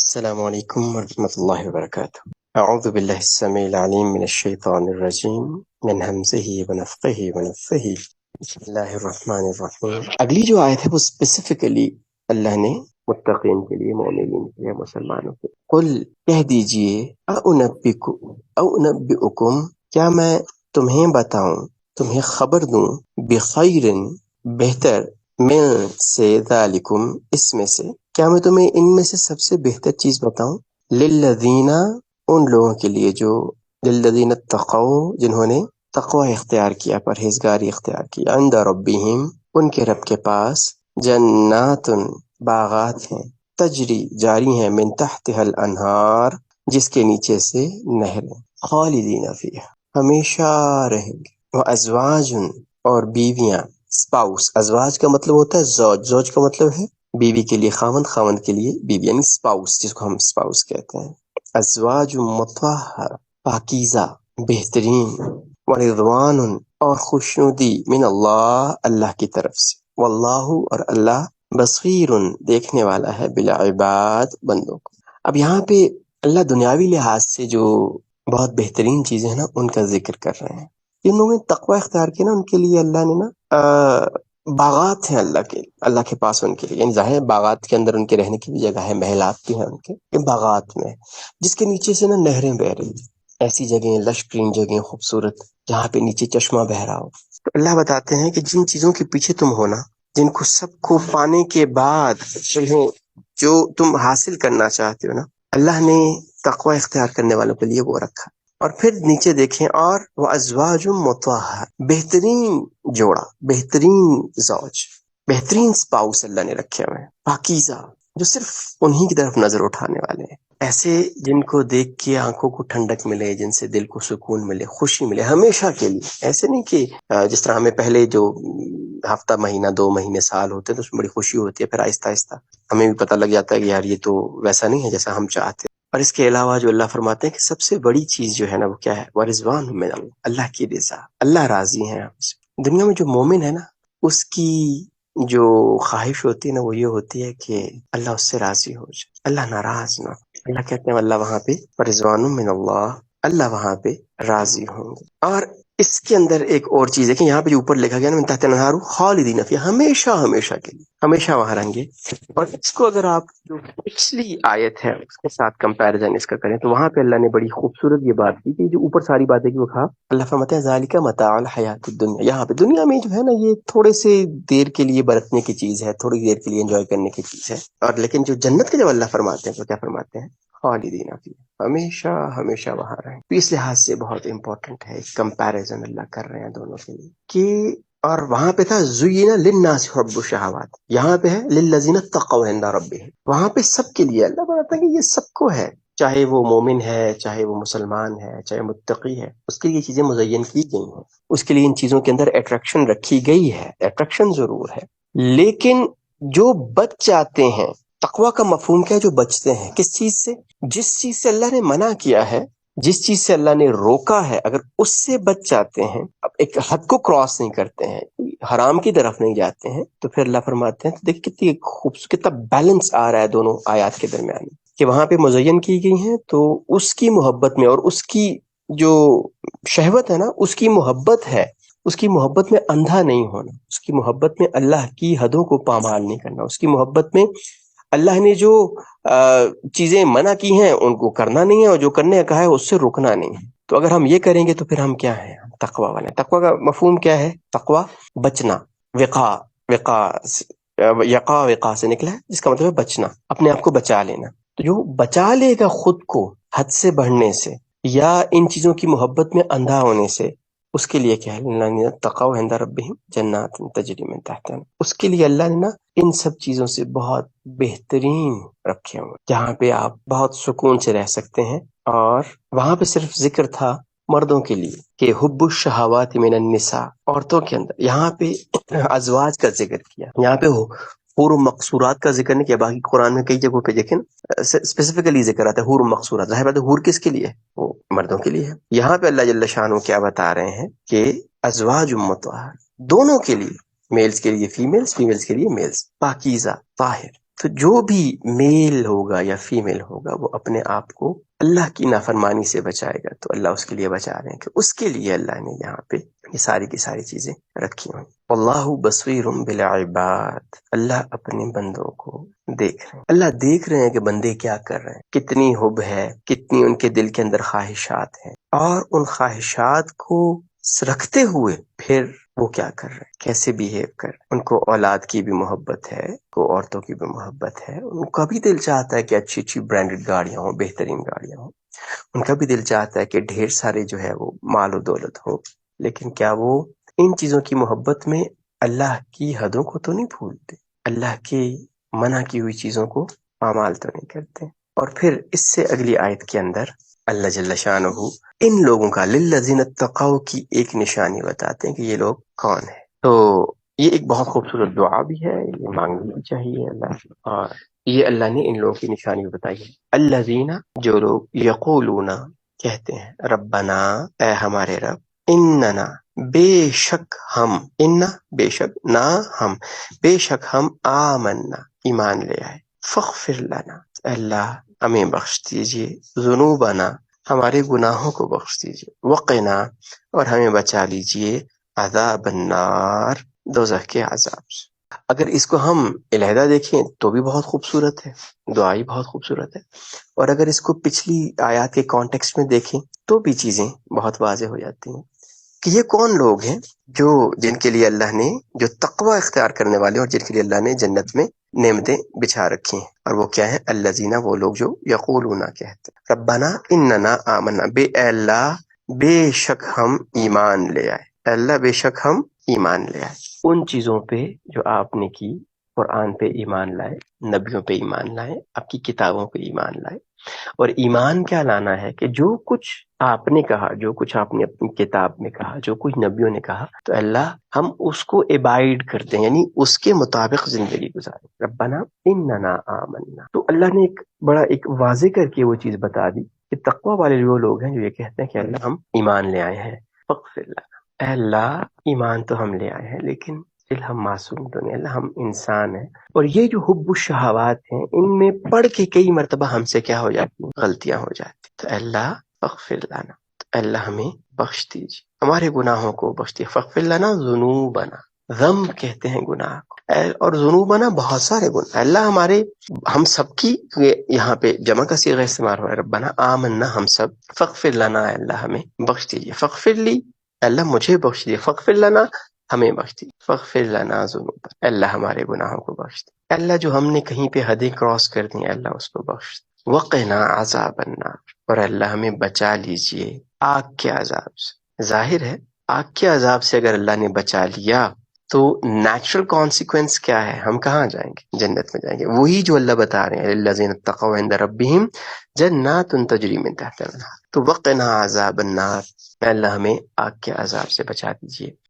السلام عليكم ورحمة الله وبركاته. أعوذ بالله السميع العليم من الشيطان الرجيم من همزه ونفخه ونفثه بسم الله الرحمن الرحیم. اگلی جو آیت ہے وہ اسپیسیفکلی اللہ نے متقین کے لیے، مومنین کے لیے، مسلمانوں کے لیے قل کہہ دیجئے اونبئکم کیا میں تمہیں بتاؤں، تمہیں خبر دوں، بخیر بہتر، من سے ذالکم اس میں سے، کیا میں تمہیں ان میں سے سب سے بہتر چیز بتاؤں، للذین ان لوگوں کے لیے جو، للذین اتقوا جنہوں نے تقوی اختیار کیا، پرہیزگاری اختیار کی، عند ربہم ان کے رب کے پاس، جنات باغات ہیں، تجری جاری ہیں، من تحتها الانہار جس کے نیچے سے نہریں، خالدین فیہا ہمیشہ رہیں گے، وازواج اور بیویاں، اسپاؤس، ازواج کا مطلب ہوتا ہے زوج، زوج کا مطلب ہے بیوی کے لیے خاوند، خاوند کے لیے بیوی، یعنی اسپاؤس جس کو ہم اسپاؤس کہتے ہیں، ازواج مطہر پاکیزہ بہترین، ورضوان اور خوشنودی، من اللہ اللہ کی طرف سے، واللہ اور اللہ بصیر دیکھنے والا ہے، بالعباد بندوں کو۔ اب یہاں پہ اللہ دنیاوی لحاظ سے جو بہت بہترین چیزیں ہیں نا ان کا ذکر کر رہے ہیں۔ جن لوگوں نے تقوی اختیار کیا نا ان کے لیے اللہ نے نا باغات ہیں اللہ کے پاس ان کے لیے، یعنی ظاہر باغات کے اندر ان کے رہنے کی بھی جگہ ہے، محلات بھی ہیں ان کے باغات میں، جس کے نیچے سے نا نہریں بہ رہی ہیں، ایسی جگہیں، لشکرین جگہیں خوبصورت جہاں پہ نیچے چشمہ بہ رہا ہو۔ تو اللہ بتاتے ہیں کہ جن چیزوں کے پیچھے تم ہو نا، جن کو سب کو پانے کے بعد تمہیں جو تم حاصل کرنا چاہتے ہو نا، اللہ نے تقوی اختیار کرنے والوں کے لیے وہ رکھا۔ اور پھر نیچے دیکھیں، اور وازواج مطہر بہترین جوڑا، بہترین زوج، بہترین سپاؤس اللہ نے رکھے ہوئے ہیں، پاکیزہ، جو صرف انہی کی طرف نظر اٹھانے والے ہیں، ایسے جن کو دیکھ کے آنکھوں کو ٹھنڈک ملے، جن سے دل کو سکون ملے، خوشی ملے ہمیشہ کے لیے۔ ایسے نہیں کہ جس طرح ہمیں پہلے جو ہفتہ، مہینہ، 2 مہینے، سال ہوتے ہیں تو اس میں بڑی خوشی ہوتی ہے، پھر آہستہ آہستہ ہمیں بھی پتہ لگ جاتا ہے کہ یار یہ تو ویسا نہیں ہے جیسا ہم چاہتے ہیں۔ اور اس کے علاوہ جو اللہ فرماتے ہیں کہ سب سے بڑی چیز جو ہے نا وہ کیا ہے، ورضوان من اللہ، اللہ کی رضا، اللہ راضی ہیں ہم سے۔ دنیا میں جو مومن ہے نا اس کی جو خواہش ہوتی ہے نا وہ یہ ہوتی ہے کہ اللہ اس سے راضی ہو جائے، اللہ ناراض نہ ہو۔ اللہ کہتے ہیں اللہ وہاں پہ ورضوان من اللہ، اللہ وہاں پہ راضی ہوں گے۔ اور اس کے اندر ایک اور چیز ہے کہ یہاں پہ جو اوپر لکھا گیا نا من تحت الانہار خالدین فیہا، ہمیشہ ہمیشہ کے لیے، ہمیشہ وہاں رہیں گے۔ اور اس کو اگر آپ جو پچھلی آیت ہے اس کے ساتھ کمپیریزن اس کا کریں تو وہاں پہ اللہ نے بڑی خوبصورت یہ بات کی کہ جو اوپر ساری باتیں کی وہ کہا، اللہ فرماتے ہیں ذالک متاع الحیات الدنیا، یہاں پہ دنیا میں جو ہے نا یہ تھوڑے سے دیر کے لیے برتنے کی چیز ہے، تھوڑی دیر کے لیے انجوائے کرنے کی چیز ہے، اور لیکن جو جنت کے جب اللہ فرماتے ہیں تو کیا فرماتے ہیں، خالدین فیہا، ہمیشہ ہمیشہ وہاں رہیں۔ تو اس لحاظ سے بہت امپورٹنٹ ہے، کمپیریزن اللہ کر رہے ہیں دونوں کے لیے کہ، اور وہاں پہ تھا زُیِّنَ لِلنَّاسِ حُبُّ الشَّهَوَاتِ، یہاں پہ ہے لِلَّذِينَ اتَّقَوْا عِندَ رَبِّهِمْ، وہاں پہ سب کے لیے اللہ بتاتا ہے کہ یہ سب کو ہے، چاہے وہ مومن ہے، چاہے وہ مسلمان ہے، چاہے متقی ہے، اس کے لیے یہ چیزیں مزین کی گئی ہیں، اس کے لیے ان چیزوں کے اندر اٹریکشن رکھی گئی ہے، اٹریکشن ضرور ہے، لیکن جو بچ جاتے ہیں، تقوی کا مفہوم کیا ہے، جو بچتے ہیں کس چیز سے، جس چیز سے اللہ نے منع کیا ہے، جس چیز سے اللہ نے روکا ہے، اگر اس سے بچ جاتے ہیں، اب ایک حد کو کراس نہیں کرتے ہیں، حرام کی طرف نہیں جاتے ہیں، تو پھر اللہ فرماتے ہیں، تو دیکھ کتنی خوبصورت، کتنا بیلنس آ رہا ہے دونوں آیات کے درمیان، کہ وہاں پہ مزین کی گئی ہیں تو اس کی محبت میں، اور اس کی جو شہوت ہے نا اس کی محبت ہے، اس کی محبت میں اندھا نہیں ہونا، اس کی محبت میں اللہ کی حدوں کو پامال نہیں کرنا، اس کی محبت میں اللہ نے جو چیزیں منع کی ہیں ان کو کرنا نہیں ہے، اور جو کرنے کا کہا ہے اس سے رکنا نہیں ہے۔ تو اگر ہم یہ کریں گے تو پھر ہم کیا ہیں، تقوی والے۔ تقوی کا مفہوم کیا ہے، تقوی بچنا، وقا، وقا یقا وقا سے نکلا ہے جس کا مطلب ہے بچنا، اپنے آپ کو بچا لینا۔ تو جو بچا لے گا خود کو حد سے بڑھنے سے یا ان چیزوں کی محبت میں اندھا ہونے سے، اس کے لیے کیا ہے، الذین اتقوا عند ربہم جنات تجری من تحتہا، اس کے لیے اللہ نے نا ان سب چیزوں سے بہت بہترین رکھے ہوئے جہاں پہ آپ بہت سکون سے رہ سکتے ہیں۔ اور وہاں پہ صرف ذکر تھا مردوں کے لیے کہ حب الشہوات من النساء، عورتوں کے اندر، یہاں پہ ازواج کا ذکر کیا، یہاں پہ حور و مقصورات کا ذکر نہیں کیا۔ باقی قرآن میں کئی جگہوں پہ دیکھیں اسپیسیفکلی ذکر آتا ہے حور و مقصورات، ظاہر بات ہے حور کس کے لیے ہے، وہ مردوں کے لیے ہے۔ یہاں پہ اللہ جل شانہ کیا بتا رہے ہیں کہ ازواج مطہر، دونوں کے لیے، میلز کے لیے فیمیلز، فیمیلز کے لیے میلز، پاکیزہ، طاہر، تو جو بھی میل ہوگا یا فیمیل ہوگا وہ اپنے آپ کو اللہ کی نافرمانی سے بچائے گا، تو اللہ اس کے لیے بچا رہے ہیں کہ اس کے لیے اللہ نے یہاں پہ یہ ساری کی ساری چیزیں رکھی ہوئی۔ اللہ بصیر بالعباد، اللہ اپنے بندوں کو دیکھ رہے ہیں، اللہ دیکھ رہے ہیں کہ بندے کیا کر رہے ہیں، کتنی حب ہے، کتنی ان کے دل کے اندر خواہشات ہیں، اور ان خواہشات کو رکھتے ہوئے پھر وہ کیا کر رہے ہیں، کیسے بیہیو کر رہے ہیں۔ ان کو اولاد کی بھی محبت ہے، کو عورتوں کی بھی محبت ہے، ان کا بھی دل چاہتا ہے کہ اچھی اچھی برانڈڈ گاڑیاں ہوں، بہترین گاڑیاں ہوں، ان کا بھی دل چاہتا ہے کہ ڈھیر سارے جو ہے وہ مال و دولت ہو، لیکن کیا وہ ان چیزوں کی محبت میں اللہ کی حدوں کو تو نہیں بھولتے، اللہ کی منع کی ہوئی چیزوں کو پامال تو نہیں کرتے۔ اور پھر اس سے اگلی آیت کے اندر اللہ جل شانہ ان لوگوں کا للذین اتقوا کی ایک نشانی بتاتے ہیں کہ یہ لوگ کون ہیں۔ تو یہ ایک بہت خوبصورت دعا بھی ہے، یہ مانگنی بھی چاہیے اللہ سے، اور یہ اللہ نے ان لوگوں کی نشانی بتائی ہے۔ الذین، جو لوگ یقولون کہتے ہیں، ربنا، اے ہمارے رب، اننا، بے شک ہم، ان بے شک، نہ ہم، بے شک ہم، آمنا، ایمان لے آئے، فاغفر لنا، اللہ ہمیں بخش دیجیے، ذنوبنا، ہمارے گناہوں کو بخش دیجیے، وقنا، اور ہمیں بچا لیجیے، عذاب النار، دوزخ کے عذاب سے۔ اگر اس کو ہم علیحدہ دیکھیں تو بھی بہت خوبصورت ہے، دعا ہی بہت خوبصورت ہے، اور اگر اس کو پچھلی آیات کے کانٹیکسٹ میں دیکھیں تو بھی چیزیں بہت واضح ہو جاتی ہیں کہ یہ کون لوگ ہیں جو جن کے لیے اللہ نے، جو تقوی اختیار کرنے والے، اور جن کے لیے اللہ نے جنت میں نعمتیں بچھا رکھی ہیں، اور وہ کیا ہیں؟ الذین، وہ لوگ جو یقولون کہتے ہیں، ربنا اننا آمنا، بے اے اللہ، بے شک ہم ایمان لے آئے، اے اللہ بے شک ہم ایمان لے آئے ان چیزوں پہ جو آپ نے کی، قرآن پہ ایمان لائے، نبیوں پہ ایمان لائے، آپ کی کتابوں پہ ایمان لائے۔ اور ایمان کیا لانا ہے کہ جو کچھ آپ نے کہا، جو کچھ آپ نے اپنی کتاب میں کہا، جو کچھ نبیوں نے کہا، تو اللہ ہم اس کو ابائڈ کرتے ہیں، یعنی اس کے مطابق زندگی گزاریں۔ ربنا اننا آمنا، تو اللہ نے ایک بڑا ایک واضح کر کے وہ چیز بتا دی کہ تقوی والے وہ لوگ ہیں جو یہ کہتے ہیں کہ اللہ ہم ایمان لے آئے ہیں، فاغفر لنا، اے اللہ ایمان تو ہم لے آئے ہیں لیکن دل ہم معصوم تو نہیں، اللہ ہم انسان ہیں، اور یہ جو حب الشہوات ہیں ان میں پڑھ کے کئی مرتبہ ہم سے کیا ہو جاتی ہیں؟ غلطیاں ہو جاتی، تو اللہ فاغفر لنا، تو اللہ ہمیں بخش دیجیے، ہمارے گناہوں کو بخش دیجیے، فاغفر لنا ذنوبنا، ذنب کہتے ہیں گناہ کو، اور ذنوبنا بہت سارے گناہ، اللہ ہمارے، ہم سب کی، یہاں پہ جمع کا صیغہ استعمال ہوا ہے، ربنا آمنا، ہم سب، فاغفر لنا، اے اللہ ہمیں بخش دیجیے، فاغفر لی، اللہ مجھے بخش دیجیے، فاغفر لنا، ہمیں بخش دی، فاغفر لنا ذنوب، اللہ ہمارے گناہوں کو بخش دی، اللہ جو ہم نے کہیں پہ حدیں کراس کر دی اللہ اس کو بخش دی، وقنا عذاب النار، اور اللہ ہمیں بچا لیجئے آگ کے عذاب سے۔ ظاہر ہے آگ کے عذاب سے اگر اللہ نے بچا لیا تو نیچرل کانسیکوینس کیا ہے؟ ہم کہاں جائیں گے؟ جنت میں جائیں گے، وہی جو اللہ بتا رہے ہیں، للذین اتقوا عند ربہم جنات تجری من تحتها الانہار، تو وقنا عذاب النار، اللہ ہمیں آگ کے عذاب سے بچا دیجئے۔